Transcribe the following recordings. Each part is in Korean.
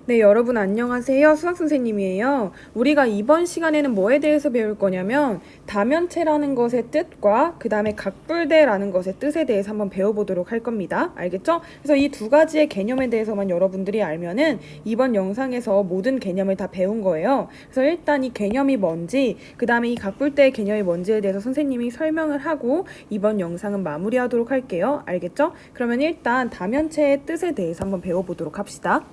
네, 여러분 안녕하세요. 수학선생님이에요. 우리가 이번 시간에는 뭐에 대해서 배울 거냐면 다면체라는 것의 뜻과 그 다음에 각불대라는 것의 뜻에 대해서 한번 배워보도록 할 겁니다. 알겠죠? 그래서 이 두 가지의 개념에 대해서만 여러분들이 알면은 이번 영상에서 모든 개념을 다 배운 거예요. 그래서 일단 이 개념이 뭔지, 그 다음에 이 각불대의 개념이 뭔지에 대해서 선생님이 설명을 하고 이번 영상은 마무리하도록 할게요. 알겠죠? 그러면 일단 다면체의 뜻에 대해서 한번 배워보도록 합시다.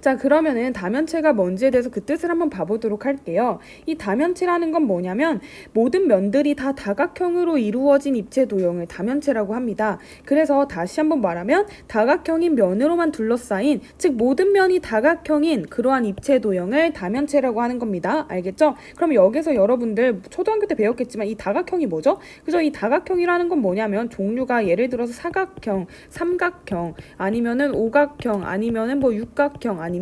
자, 그러면은 다면체가 뭔지에 대해서 그 뜻을 한번 봐보도록 할게요. 이 다면체라는 건 뭐냐면 모든 면들이 다 다각형으로 이루어진 입체 도형을 다면체라고 합니다. 그래서 다시 한번 말하면 다각형인 면으로만 둘러싸인, 즉 모든 면이 다각형인 그러한 입체 도형을 다면체라고 하는 겁니다. 알겠죠? 그럼 여기서 여러분들 초등학교 때 배웠겠지만 이 다각형이 뭐죠? 그죠? 이 다각형이라는 건 뭐냐면 종류가 예를 들어서 사각형, 삼각형, 아니면은 오각형, 아니면은 뭐 육각형, 아니면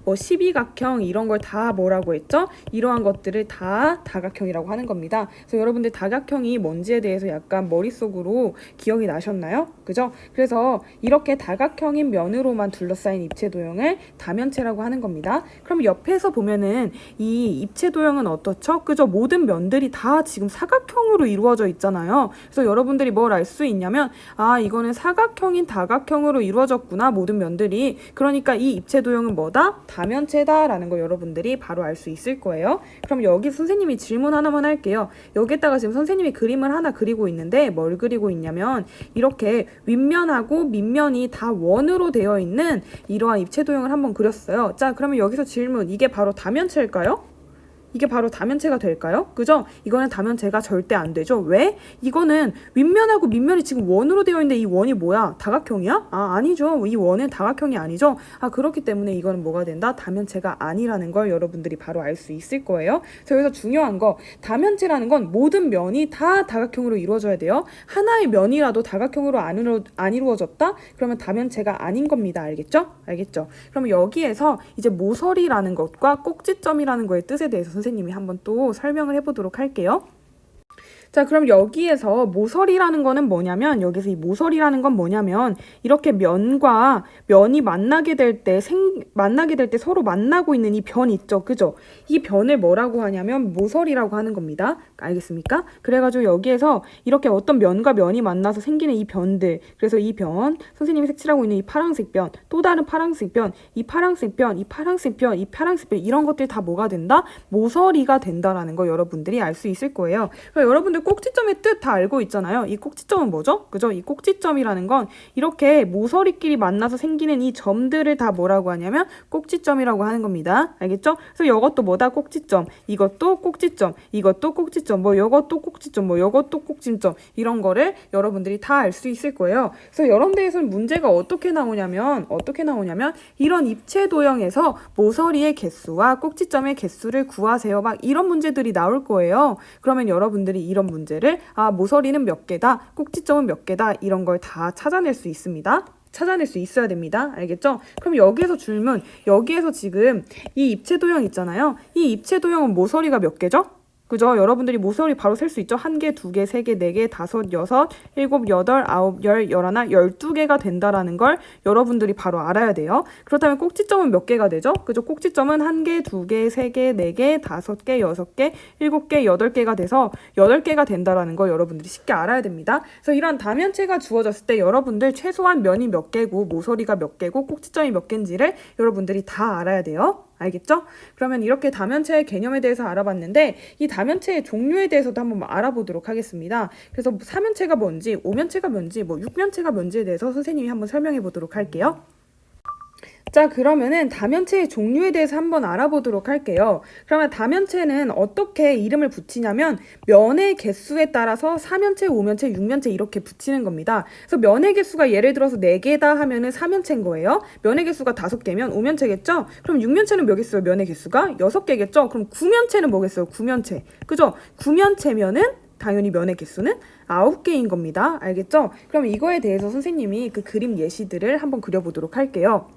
뭐 12각형 이런 걸 다 뭐라고 했죠? 이러한 것들을 다 다각형이라고 하는 겁니다. 그래서 여러분들 다각형이 뭔지에 대해서 약간 머릿속으로 기억이 나셨나요? 그죠? 그래서 이렇게 다각형인 면으로만 둘러싸인 입체 도형을 다면체라고 하는 겁니다. 그럼 옆에서 보면은 이 입체 도형은 어떻죠? 그죠? 모든 면들이 다 지금 사각형으로 이루어져 있잖아요. 그래서 여러분들이 뭘 알 수 있냐면 이거는 사각형인 다각형으로 이루어졌구나, 모든 면들이. 그러니까 이 입체 도형은 뭐다? 다면체다라는 거 여러분들이 바로 알 수 있을 거예요. 그럼 여기 선생님이 질문 하나만 할게요. 여기에다가 지금 선생님이 그림을 하나 그리고 있는데 뭘 그리고 있냐면 이렇게 윗면하고 밑면이 다 원으로 되어 있는 이러한 입체 도형을 한번 그렸어요. 자, 그러면 여기서 질문, 이게 바로 다면체일까요? 이게 바로 다면체가 될까요? 그죠? 이거는 다면체가 절대 안 되죠. 왜? 이거는 윗면하고 밑면이 지금 원으로 되어 있는데 이 원이 뭐야? 다각형이야? 아니죠. 이 원은 다각형이 아니죠. 그렇기 때문에 이거는 뭐가 된다? 다면체가 아니라는 걸 여러분들이 바로 알 수 있을 거예요. 그래서 여기서 중요한 거, 다면체라는 건 모든 면이 다 다각형으로 이루어져야 돼요. 하나의 면이라도 다각형으로 안 이루어졌다? 그러면 다면체가 아닌 겁니다. 알겠죠? 알겠죠? 그러면 여기에서 이제 모서리라는 것과 꼭지점이라는 거의 뜻에 대해서 선생님이 한번 또 설명을 해보도록 할게요. 자, 그럼 여기에서 모서리라는 거는 뭐냐면, 여기서 이 모서리라는 건 뭐냐면 이렇게 면과 면이 만나게 될 때 서로 만나고 있는 이 변 있죠, 그죠? 이 변을 뭐라고 하냐면 모서리라고 하는 겁니다. 알겠습니까? 그래가지고 여기에서 이렇게 어떤 면과 면이 만나서 생기는 이 변들, 그래서 이 변, 선생님이 색칠하고 있는 이 파란색 변, 또 다른 파란색 변, 이 파란색 변, 이 파란색 변, 이 파란색 변, 이런 것들이 다 뭐가 된다? 모서리가 된다라는 거 여러분들이 알 수 있을 거예요. 그러니까 여러분들 꼭지점의 뜻 다 알고 있잖아요. 이 꼭지점은 뭐죠? 그죠? 이 꼭지점이라는 건 이렇게 모서리끼리 만나서 생기는 이 점들을 다 뭐라고 하냐면 꼭지점이라고 하는 겁니다. 알겠죠? 그래서 이것도 뭐다? 꼭지점. 이것도 꼭지점. 이것도 꼭지점. 뭐 이것도 꼭지점. 뭐 이것도 꼭지점. 이런 거를 여러분들이 다 알 수 있을 거예요. 그래서 여러 데에서는 문제가 어떻게 나오냐면 이런 입체 도형에서 모서리의 개수와 꼭지점의 개수를 구하세요. 막 이런 문제들이 나올 거예요. 그러면 여러분들이 이런 문제를 모서리는 몇 개다, 꼭지점은 몇 개다, 이런 걸 다 찾아낼 수 있습니다. 찾아낼 수 있어야 됩니다. 알겠죠? 그럼 여기에서 질문, 여기에서 지금 이 입체 도형 있잖아요. 이 입체 도형은 모서리가 몇 개죠? 그죠? 여러분들이 모서리 바로 셀 수 있죠? 1개, 2개, 3개, 4개, 5, 6, 7, 8, 9, 10, 11, 12개가 된다라는 걸 여러분들이 바로 알아야 돼요. 그렇다면 꼭지점은 몇 개가 되죠? 그죠? 꼭지점은 1개, 2개, 3개, 4개, 5개, 6개, 7개, 8개가 돼서 8개가 된다라는 걸 여러분들이 쉽게 알아야 됩니다. 그래서 이런 다면체가 주어졌을 때 여러분들 최소한 면이 몇 개고 모서리가 몇 개고 꼭지점이 몇 개인지를 여러분들이 다 알아야 돼요. 알겠죠? 그러면 이렇게 다면체의 개념에 대해서 알아봤는데 이 다면체의 종류에 대해서도 한번 알아보도록 하겠습니다. 그래서 사면체가 뭔지, 오면체가 뭔지, 육면체가 뭔지에 대해서 선생님이 한번 설명해 보도록 할게요. 자, 그러면은 다면체의 종류에 대해서 한번 알아보도록 할게요. 그러면 다면체는 어떻게 이름을 붙이냐면 면의 개수에 따라서 사면체, 오면체, 육면체 이렇게 붙이는 겁니다. 그래서 면의 개수가 예를 들어서 4개다 하면은 사면체인 거예요. 면의 개수가 5개면 오면체겠죠? 그럼 육면체는 몇 개겠어요? 면의 개수가 6개겠죠? 그럼 구면체는 뭐겠어요? 구면체. 그죠? 구면체면은 당연히 면의 개수는 9개인 겁니다. 알겠죠? 그럼 이거에 대해서 선생님이 그 그림 예시들을 한번 그려보도록 할게요.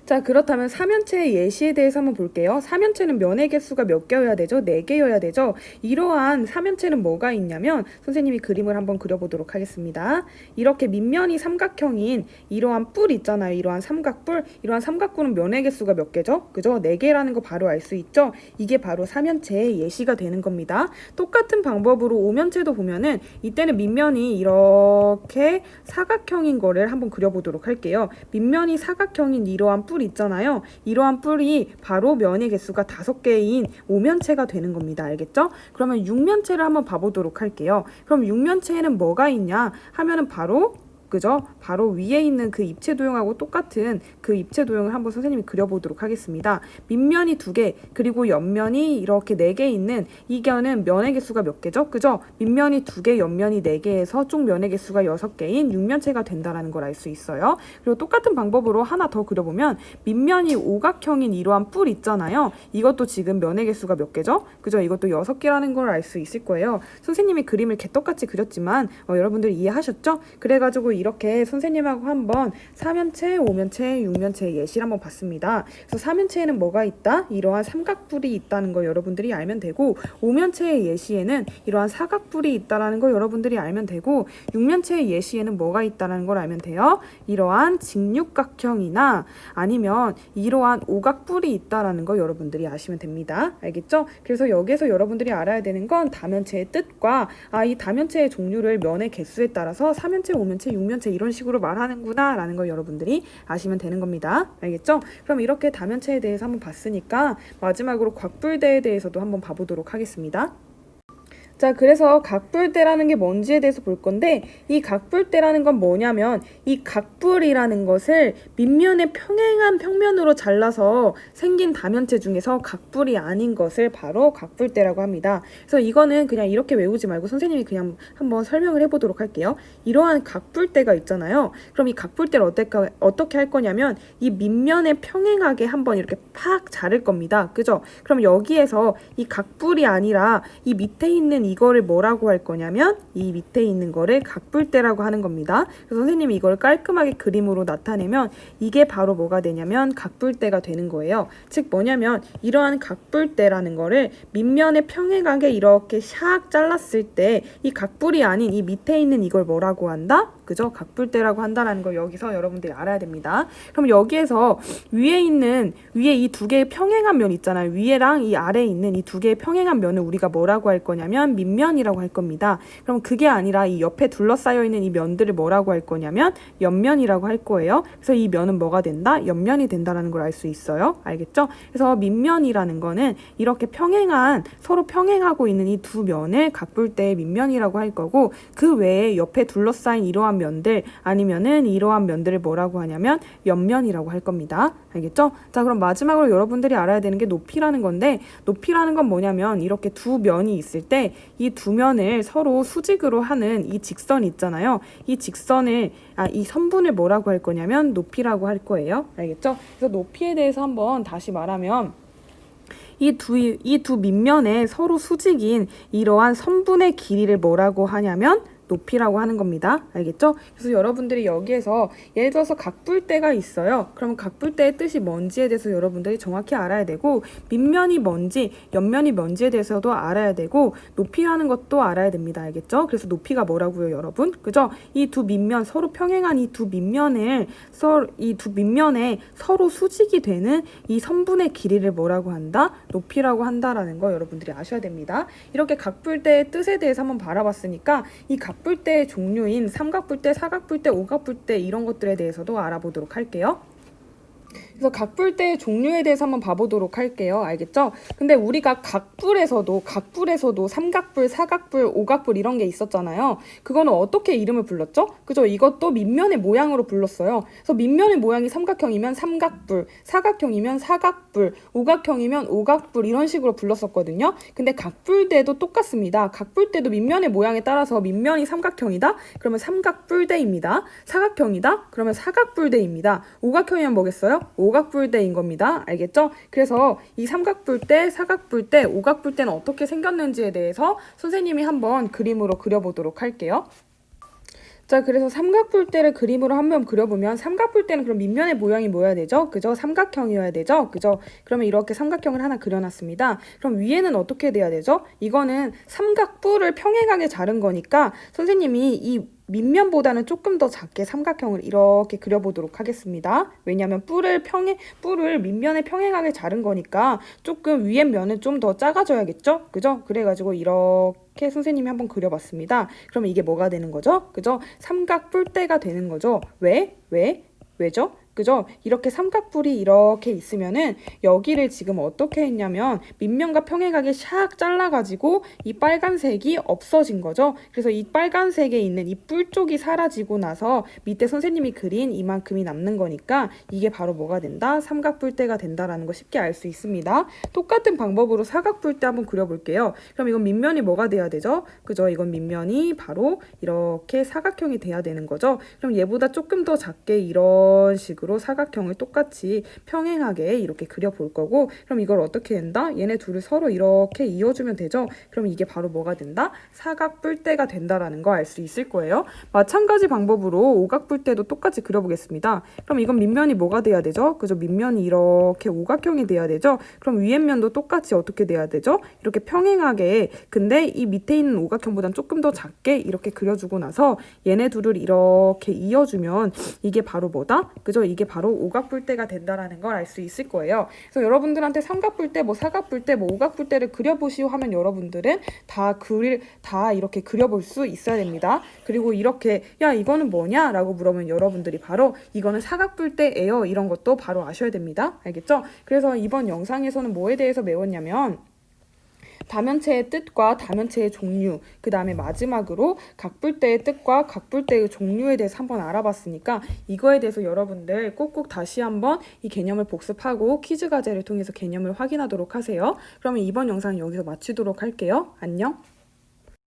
자, 그렇다면 삼연체의 예시에 대해서 한번 볼게요. 삼연체는 면의 개수가 몇 개여야 되죠? 4개여야 되죠? 이러한 삼연체는 뭐가 있냐면 선생님이 그림을 한번 그려보도록 하겠습니다. 이렇게 밑면이 삼각형인 이러한 뿔 있잖아요. 이러한 삼각뿔. 이러한 삼각뿔은 면의 개수가 몇 개죠? 그죠? 4개라는 거 바로 알 수 있죠? 이게 바로 삼연체의 예시가 되는 겁니다. 똑같은 방법으로 오면체도 보면은 이때는 밑면이 이렇게 사각형인 거를 한번 그려보도록 할게요. 밑면이 사각형인 이러한 뿔 있잖아요. 이러한 뿔이 바로 면의 개수가 5개인 오면체가 되는 겁니다. 알겠죠? 그러면 육면체를 한번 봐보도록 할게요. 그럼 육면체에는 뭐가 있냐 하면은 바로 그죠? 바로 위에 있는 그 입체 도형하고 똑같은 그 입체 도형을 한번 선생님이 그려보도록 하겠습니다. 밑면이 2개, 그리고 옆면이 이렇게 4개 있는 이거는 면의 개수가 몇 개죠? 그죠? 밑면이 2개, 옆면이 4개에서 총 면의 개수가 6개인 육면체가 된다는 걸 알 수 있어요. 그리고 똑같은 방법으로 하나 더 그려보면 밑면이 오각형인 이러한 뿔 있잖아요. 이것도 지금 면의 개수가 몇 개죠? 그죠? 이것도 6개라는 걸 알 수 있을 거예요. 선생님이 그림을 개떡같이 그렸지만 여러분들 이해하셨죠? 그래가지고 이렇게 선생님하고 한번 삼연체, 오면체, 육면체 예시를 한번 봤습니다. 그래서 삼연체에는 뭐가 있다? 이러한 삼각뿔이 있다는 거 여러분들이 알면 되고, 오면체의 예시에는 이러한 사각뿔이 있다는 거 여러분들이 알면 되고, 육면체의 예시에는 뭐가 있다는 걸 알면 돼요. 이러한 직육각형이나 아니면 이러한 오각뿔이 있다는 거 여러분들이 아시면 됩니다. 알겠죠? 그래서 여기서 여러분들이 알아야 되는 건 다면체의 뜻과 이 다면체의 종류를 면의 개수에 따라서 삼연체, 오면체, 육면체 이런 식으로 말하는구나 라는 걸 여러분들이 아시면 되는 겁니다. 알겠죠? 그럼 이렇게 다면체에 대해서 한번 봤으니까 마지막으로 곽불대에 대해서도 한번 봐보도록 하겠습니다. 자, 그래서 각불대라는 게 뭔지에 대해서 볼 건데, 이 각불대라는 건 뭐냐면 이 각불이라는 것을 밑면의 평행한 평면으로 잘라서 생긴 다면체 중에서 각불이 아닌 것을 바로 각불대라고 합니다. 그래서 이거는 그냥 이렇게 외우지 말고 선생님이 그냥 한번 설명을 해보도록 할게요. 이러한 각불대가 있잖아요. 그럼 이 각불대를 어떻게 할 거냐면 이 밑면에 평행하게 한번 이렇게 팍 자를 겁니다. 그죠? 그럼 여기에서 이 각불이 아니라 이 밑에 있는 이거를 뭐라고 할 거냐면 이 밑에 있는 거를 각불대라고 하는 겁니다. 그래서 선생님이 이걸 깔끔하게 그림으로 나타내면 이게 바로 뭐가 되냐면 각불대가 되는 거예요. 즉 뭐냐면 이러한 각불대라는 거를 밑면에 평행하게 이렇게 샥 잘랐을 때 이 각불이 아닌 이 밑에 있는 이걸 뭐라고 한다? 그죠? 각불대라고 한다라는 걸 여기서 여러분들이 알아야 됩니다. 그럼 여기에서 위에 이 2개의 평행한 면 있잖아요. 위에랑 이 아래에 있는 이 2개의 평행한 면을 우리가 뭐라고 할 거냐면 밑면이라고 할 겁니다. 그럼 그게 아니라 이 옆에 둘러싸여 있는 이 면들을 뭐라고 할 거냐면 옆면이라고 할 거예요. 그래서 이 면은 뭐가 된다? 옆면이 된다라는 걸 알 수 있어요. 알겠죠? 그래서 밑면이라는 거는 이렇게 서로 평행하고 있는 이 두 면을 각불대의 밑면이라고 할 거고, 그 외에 옆에 둘러싸인 이러한 면들 아니면은 이러한 면들을 뭐라고 하냐면 옆면이라고 할 겁니다. 알겠죠? 자, 그럼 마지막으로 여러분들이 알아야 되는 게 높이라는 건데, 높이라는 건 뭐냐면 이렇게 두 면이 있을 때 이 두 면을 서로 수직으로 하는 이 직선 있잖아요. 이 선분을 뭐라고 할 거냐면 높이라고 할 거예요. 알겠죠? 그래서 높이에 대해서 한번 다시 말하면 이 두 밑면에 서로 수직인 이러한 선분의 길이를 뭐라고 하냐면 높이라고 하는 겁니다. 알겠죠? 그래서 여러분들이 여기에서 예를 들어서 각불대가 있어요. 그러면 각불대의 뜻이 뭔지에 대해서 여러분들이 정확히 알아야 되고, 밑면이 뭔지, 옆면이 뭔지에 대해서도 알아야 되고, 높이라는 것도 알아야 됩니다. 알겠죠? 그래서 높이가 뭐라고요, 여러분? 그죠? 이 두 밑면, 서로 평행한 이 두 밑면에 서로 수직이 되는 이 선분의 길이를 뭐라고 한다? 높이라고 한다라는 거 여러분들이 아셔야 됩니다. 이렇게 각불대의 뜻에 대해서 한번 바라봤으니까 이 각불대의 종류인 삼각불대, 사각불대, 오각불대 이런 것들에 대해서도 알아보도록 할게요. 그래서 각불대의 종류에 대해서 한번 봐보도록 할게요. 알겠죠? 근데 우리가 각불에서도 삼각불, 사각불, 오각불 이런 게 있었잖아요. 그거는 어떻게 이름을 불렀죠? 그죠? 이것도 밑면의 모양으로 불렀어요. 그래서 밑면의 모양이 삼각형이면 삼각불, 사각형이면 사각불, 오각형이면 오각불 이런 식으로 불렀었거든요. 근데 각불대도 똑같습니다. 각불대도 밑면의 모양에 따라서 밑면이 삼각형이다? 그러면 삼각불대입니다. 사각형이다? 그러면 사각불대입니다. 오각형이면 뭐겠어요? 오각불대인 겁니다. 알겠죠? 그래서 이 삼각불대, 사각불대, 오각불대는 어떻게 생겼는지에 대해서 선생님이 한번 그림으로 그려보도록 할게요. 자, 그래서 삼각뿔대를 그림으로 한번 그려보면 삼각뿔대는 그럼 밑면의 모양이 뭐여야 되죠? 그죠? 삼각형이어야 되죠? 그죠? 그러면 이렇게 삼각형을 하나 그려놨습니다. 그럼 위에는 어떻게 돼야 되죠? 이거는 삼각뿔을 평행하게 자른 거니까 선생님이 이 밑면보다는 조금 더 작게 삼각형을 이렇게 그려보도록 하겠습니다. 왜냐하면 뿔을 밑면에 평행하게 자른 거니까 조금 위에 면은 좀 더 작아져야겠죠? 그죠? 그래가지고 이렇게 선생님이 한번 그려봤습니다. 그러면 이게 뭐가 되는 거죠? 그죠? 삼각뿔대가 되는 거죠. 왜죠? 그죠? 이렇게 삼각뿔이 이렇게 있으면은 여기를 지금 어떻게 했냐면 밑면과 평행하게 샥 잘라가지고 이 빨간색이 없어진 거죠. 그래서 이 빨간색에 있는 이 뿔 쪽이 사라지고 나서 밑에 선생님이 그린 이만큼이 남는 거니까 이게 바로 뭐가 된다? 삼각뿔대가 된다라는 거 쉽게 알 수 있습니다. 똑같은 방법으로 사각뿔대 한번 그려볼게요. 그럼 이건 밑면이 뭐가 돼야 되죠? 그죠? 이건 밑면이 바로 이렇게 사각형이 돼야 되는 거죠. 그럼 얘보다 조금 더 작게 이런 식으로 사각형을 똑같이 평행하게 이렇게 그려볼 거고, 그럼 이걸 어떻게 된다? 얘네 둘을 서로 이렇게 이어주면 되죠. 그럼 이게 바로 뭐가 된다? 사각뿔대가 된다라는 거 알 수 있을 거예요. 마찬가지 방법으로 오각뿔대도 똑같이 그려보겠습니다. 그럼 이건 밑면이 뭐가 돼야 되죠? 그죠? 밑면이 이렇게 오각형이 돼야 되죠. 그럼 위에 면도 똑같이 어떻게 돼야 되죠? 이렇게 평행하게, 근데 이 밑에 있는 오각형보단 조금 더 작게 이렇게 그려주고 나서 얘네 둘을 이렇게 이어주면 이게 바로 뭐다? 그죠? 이게 바로 오각뿔대가 된다라는 걸 알 수 있을 거예요. 그래서 여러분들한테 삼각뿔대, 뭐 사각뿔대, 뭐 오각뿔대를 그려보시오 하면 여러분들은 다 이렇게 그려볼 수 있어야 됩니다. 그리고 이렇게 야 이거는 뭐냐? 라고 물으면 여러분들이 바로 이거는 사각뿔대예요. 이런 것도 바로 아셔야 됩니다. 알겠죠? 그래서 이번 영상에서는 뭐에 대해서 배웠냐면 다면체의 뜻과 다면체의 종류, 그 다음에 마지막으로 각뿔대의 뜻과 각뿔대의 종류에 대해서 한번 알아봤으니까 이거에 대해서 여러분들 꼭꼭 다시 한번 이 개념을 복습하고 퀴즈 과제를 통해서 개념을 확인하도록 하세요. 그러면 이번 영상은 여기서 마치도록 할게요. 안녕.